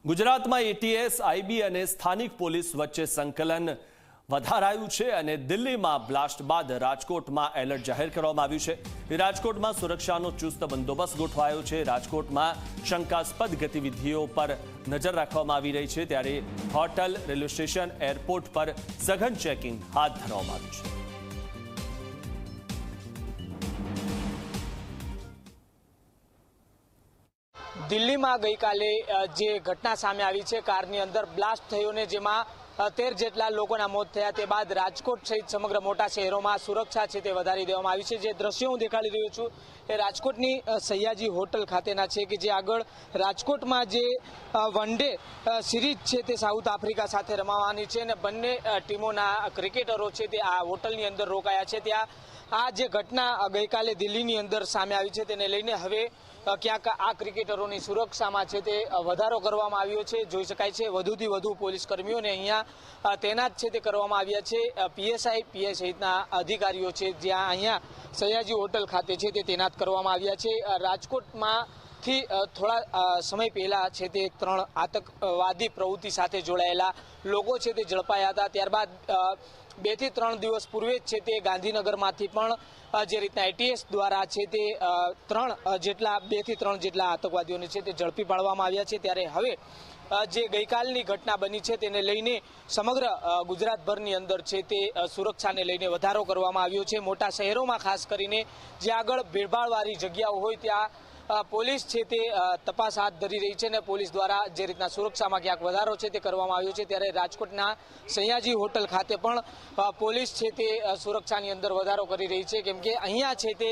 ગુજરાતમાં ATS, IB અને સ્થાનિક પોલીસ વચ્ચે સંકલન વધારાયું છે અને દિલ્હીમાં બ્લાસ્ટ બાદ રાજકોટમાં એલર્ટ જાહેર કરવામાં આવ્યું છે। રાજકોટમાં સુરક્ષાનો ચુસ્ત બંદોબસ્ત ગોઠવાયો છે। રાજકોટમાં શંકાસ્પદ ગતિવિધિઓ પર નજર રાખવામાં આવી રહી છે, ત્યારે હોટલ, રેલવે સ્ટેશન, એરપોર્ટ પર સઘન ચેકિંગ હાથ ધરવામાં આવ્યું છે। दिल्ली में गई काले जे घटना सामे आई है, कारनी अंदर ब्लास्ट थयो ने जेमा 13 जेटला लोकोना मौत थया ते बाद राजकोट सहित समग्र मोटा शहरों में सुरक्षा है ते वधारी देवामां आवी छे। जे दृश्यों हूँ देखाड़ी रह्यो छुं ए राजकोटनी सयाजी होटल खातेना छे के जे आगळ राजकोट में जे वनडे सीरीज है ते साउथ आफ्रिका साथे रमावानी छे ने बंने टीमोना क्रिकेटरो छे ते आ होटलनी अंदर रोकाया छे। त्यां आ जे घटना गई काले दिल्हीनी अंदर सामे आवी छे तेने लईने हवे क्यांक आ क्रिकेटरोनी सुरक्षामां छे ते वधारो करवामां आव्यो छे। जोई शकाय छे वधुथी वधु पोलीस कर्मीओने अहींया तैनात छे ते करवामां आव्या छे। पीएसआई, पीआई सहितना अधिकारीओ छे ज्यां अहींया सयाजी होटल खाते छे ते तैनात करवामां आव्या छे। राजकोटमां थी थोड़ा समय पहला छे ते 3 आतंकवादी प्रवृत्ति साथे जोड़ायेला लोको छे ते झड़पाया हता। त्यारबाद 2 થી 3 દિવસ पूर्वे छे ते गांधीनगरमांथी पण जे रीतना एटीएस द्वारा छे ते 2 થી 3 જેટલા आतंकवादीओने छे ते झड़पी पाडवामां आव्या छे। त्यारे हवे जे गईकालनी घटना बनी छे तेने लईने समग्र गुजरातभरनी अंदर छे ते सुरक्षाने लईने वधारो करवामां आव्यो छे। मोटा शहेरोमां खास करीने जे आगळ भीड़भाड़वाળી जग्याओ होय त्यां पोलीस छे ते तपास हाथ धरी रही है। पोलीस द्वारा जे रीतना सुरक्षा में क्यांक वधारो छे ते करवामां आव्यो छे, त्यारे राजकोटना सयाजी होटल खाते पण पोलीस छे ते सुरक्षानी अंदर वधारो करी रही है। केम के अहींया छे ते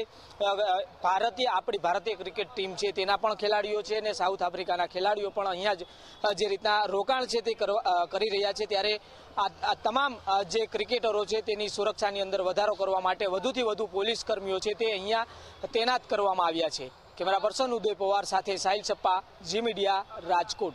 भारतीय क्रिकेट टीम छे तेना पण खेलाड़ीओ छे ने साउथ आफ्रिकाना खेलाड़ीओ पण अहींया जे रीतना रोकाण छे ते करी रह्या छे। त्यारे आ तमाम जे क्रिकेटरो छे तेनी सुरक्षानी अंदर वधारो करवा माटे वधुथी वधु पोलीस कर्मीओ छे ते अहींया तैनात करवामां आव्या छे। कैमरा पर्सन उदय पवार साथे साहिल छप्पा, जी मीडिया, राजकोट।